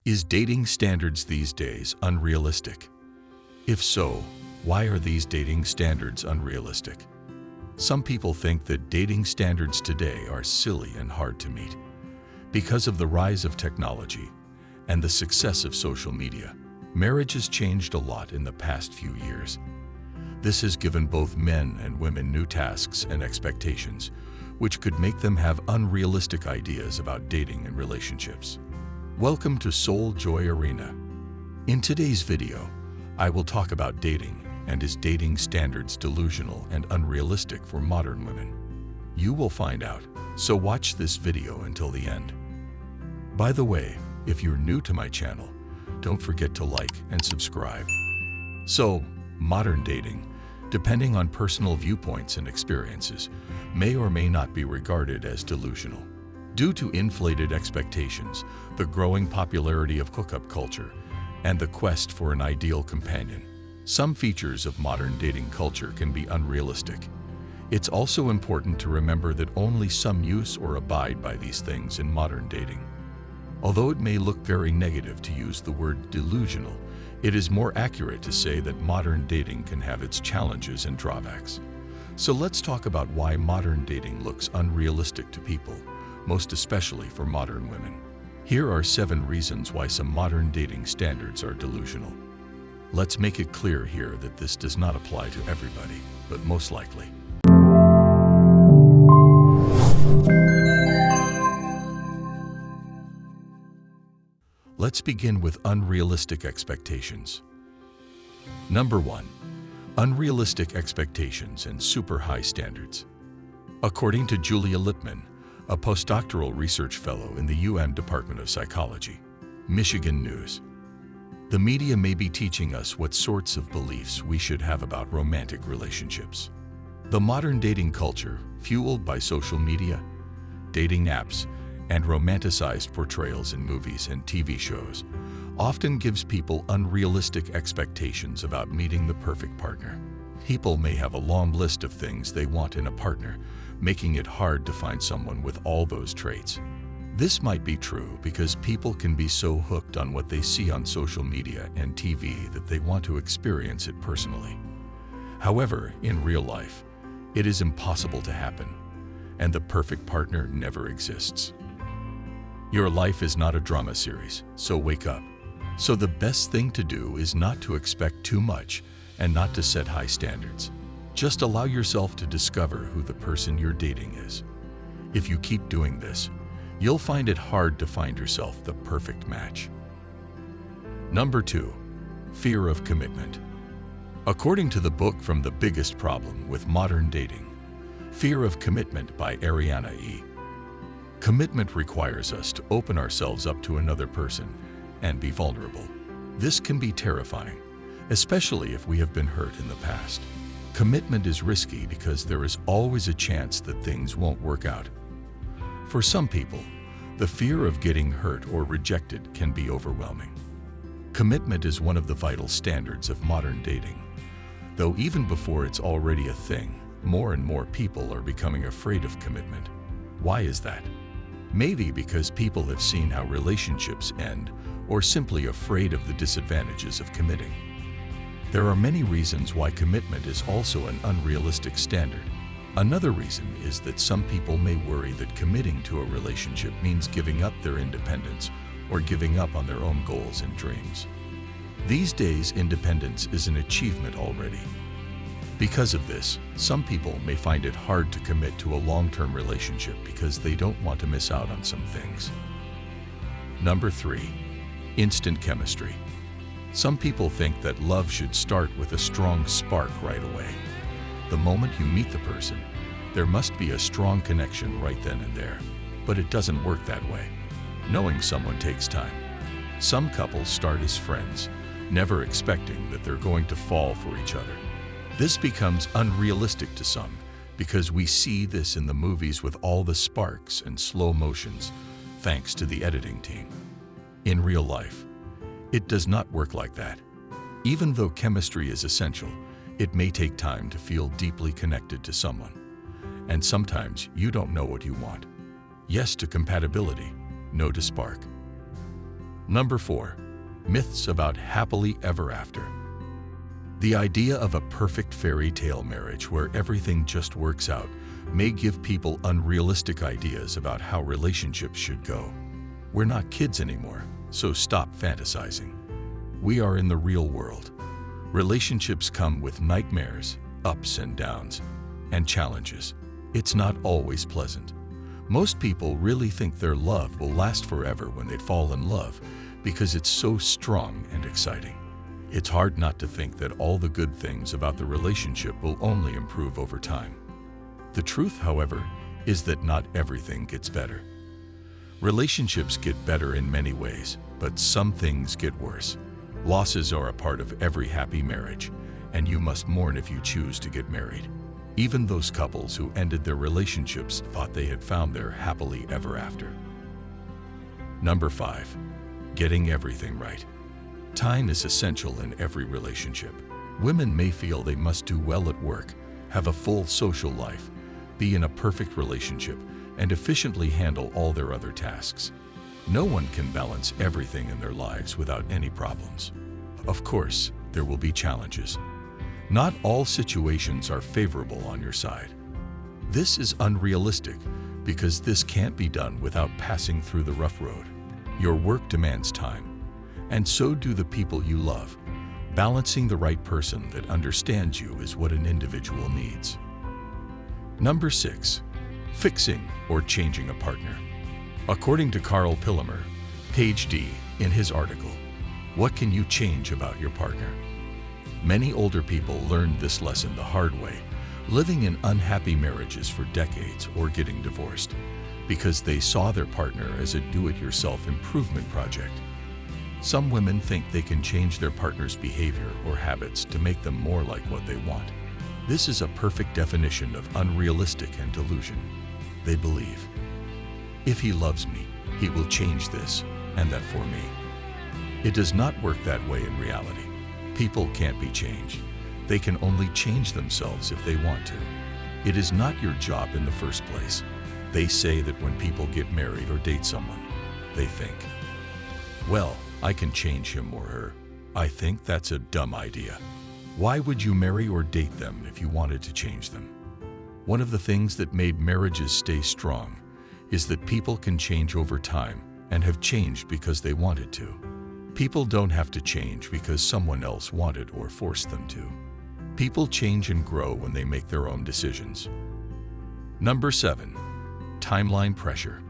Is dating standards these days unrealistic? If so, why are these dating standards unrealistic? Some people think that dating standards today are silly and hard to meet. Because of the rise of technology and the success of social media, marriage has changed a lot in the past few years. This has given both men and women new tasks and expectations, which could make them have unrealistic ideas about dating and relationships. Welcome to Soul Joy Arena. In today's video, I will talk about dating and is dating standards delusional and unrealistic for modern women. You will find out, so watch this video until the end. By the way, if you're new to my channel, don't forget to like and subscribe. So, modern dating, depending on personal viewpoints and experiences, may or may not be regarded as delusional. Due to inflated expectations, the growing popularity of hookup culture, and the quest for an ideal companion, some features of modern dating culture can be unrealistic. It's also important to remember that only some use or abide by these things in modern dating. Although it may look very negative to use the word delusional, it is more accurate to say that modern dating can have its challenges and drawbacks. So let's talk about why modern dating looks unrealistic to people, most especially for modern women. Here are 7 reasons why some modern dating standards are delusional. Let's make it clear here that this does not apply to everybody, but most likely. Let's begin with unrealistic expectations. Number 1. Unrealistic expectations and super high standards. According to Julia Lippman, a postdoctoral research fellow in the UN Department of Psychology, Michigan News, the media may be teaching us what sorts of beliefs we should have about romantic relationships. The modern dating culture, fueled by social media, dating apps, and romanticized portrayals in movies and TV shows, often gives people unrealistic expectations about meeting the perfect partner. People may have a long list of things they want in a partner, making it hard to find someone with all those traits. This might be true because people can be so hooked on what they see on social media and TV that they want to experience it personally. However, in real life, it is impossible to happen, and the perfect partner never exists. Your life is not a drama series, so wake up. So the best thing to do is not to expect too much and not to set high standards. Just allow yourself to discover who the person you're dating is. If you keep doing this, you'll find it hard to find yourself the perfect match. Number 2. Fear of commitment. According to the book From the Biggest Problem with Modern Dating, Fear of Commitment by Ariana E. Commitment requires us to open ourselves up to another person and be vulnerable. This can be terrifying, especially if we have been hurt in the past. Commitment is risky because there is always a chance that things won't work out. For some people, the fear of getting hurt or rejected can be overwhelming. Commitment is one of the vital standards of modern dating, though even before it's already a thing, more and more people are becoming afraid of commitment. Why is that? Maybe because people have seen how relationships end, or simply afraid of the disadvantages of committing. There are many reasons why commitment is also an unrealistic standard. Another reason is that some people may worry that committing to a relationship means giving up their independence or giving up on their own goals and dreams. These days, independence is an achievement already. Because of this, some people may find it hard to commit to a long-term relationship because they don't want to miss out on some things. Number 3. Instant chemistry. Some people think that love should start with a strong spark right away. The moment you meet the person, there must be a strong connection right then and there. But it doesn't work that way. Knowing someone takes time. Some couples start as friends, never expecting that they're going to fall for each other. This becomes unrealistic to some because we see this in the movies with all the sparks and slow motions, thanks to the editing team. In real life, it does not work like that. Even though chemistry is essential, it may take time to feel deeply connected to someone. And sometimes you don't know what you want. Yes to compatibility, no to spark. Number 4. Myths about happily ever after. The idea of a perfect fairy tale marriage where everything just works out may give people unrealistic ideas about how relationships should go. We're not kids anymore, so stop fantasizing. We are in the real world. Relationships come with nightmares, ups and downs, and challenges. It's not always pleasant. Most people really think their love will last forever when they fall in love because it's so strong and exciting. It's hard not to think that all the good things about the relationship will only improve over time. The truth, however, is that not everything gets better. Relationships get better in many ways, but some things get worse. Losses are a part of every happy marriage, and you must mourn if you choose to get married. Even those couples who ended their relationships thought they had found their happily ever after. Number 5. Getting everything right. Time is essential in every relationship. Women may feel they must do well at work, have a full social life, be in a perfect relationship, and efficiently handle all their other tasks. No one can balance everything in their lives without any problems. Of course, there will be challenges. Not all situations are favorable on your side. This is unrealistic because this can't be done without passing through the rough road. Your work demands time, and so do the people you love. Balancing the right person that understands you is what an individual needs. Number 6. Fixing or changing a partner. According to Carl Pillemer, page D, in his article, "What Can You Change About Your Partner?" Many older people learned this lesson the hard way, living in unhappy marriages for decades or getting divorced, because they saw their partner as a do-it-yourself improvement project. Some women think they can change their partner's behavior or habits to make them more like what they want. This is a perfect definition of unrealistic and delusion. They believe, if he loves me, he will change this and that for me. It does not work that way in reality. People can't be changed. They can only change themselves if they want to. It is not your job in the first place. They say that when people get married or date someone, they think, well, I can change him or her. I think that's a dumb idea. Why would you marry or date them if you wanted to change them? One of the things that made marriages stay strong is that people can change over time and have changed because they wanted to. People don't have to change because someone else wanted or forced them to. People change and grow when they make their own decisions. Number 7. Timeline pressure.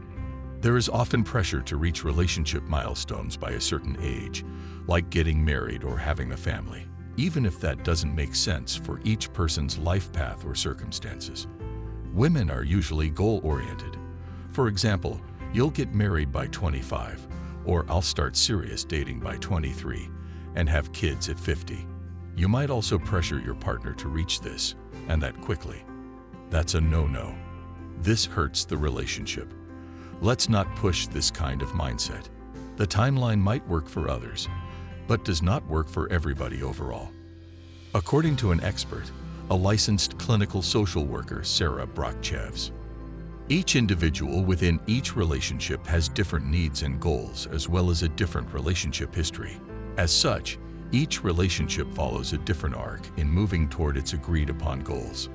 There is often pressure to reach relationship milestones by a certain age, like getting married or having a family, even if that doesn't make sense for each person's life path or circumstances. Women are usually goal-oriented. For example, you'll get married by 25, or I'll start serious dating by 23 and have kids at 50. You might also pressure your partner to reach this, and that quickly. That's a no-no. This hurts the relationship. Let's not push this kind of mindset. The timeline might work for others, but does not work for everybody overall. According to an expert, a licensed clinical social worker, Sarah Brock-Chevs, each individual within each relationship has different needs and goals as well as a different relationship history. As such, each relationship follows a different arc in moving toward its agreed-upon goals.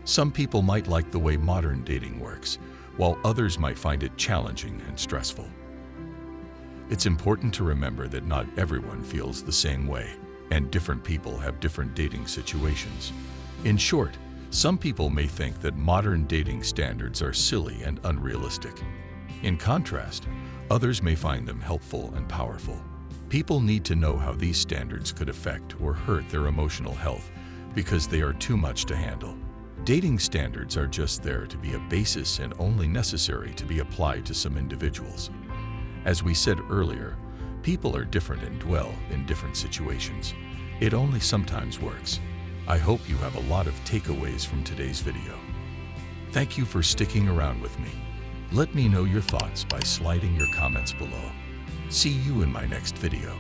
Some people might like the way modern dating works, while others might find it challenging and stressful. It's important to remember that not everyone feels the same way, and different people have different dating situations. In short, some people may think that modern dating standards are silly and unrealistic. In contrast, others may find them helpful and powerful. People need to know how these standards could affect or hurt their emotional health because they are too much to handle. Dating standards are just there to be a basis and only necessary to be applied to some individuals. As we said earlier, people are different and dwell in different situations. It only sometimes works. I hope you have a lot of takeaways from today's video. Thank you for sticking around with me. Let me know your thoughts by sliding your comments below. See you in my next video.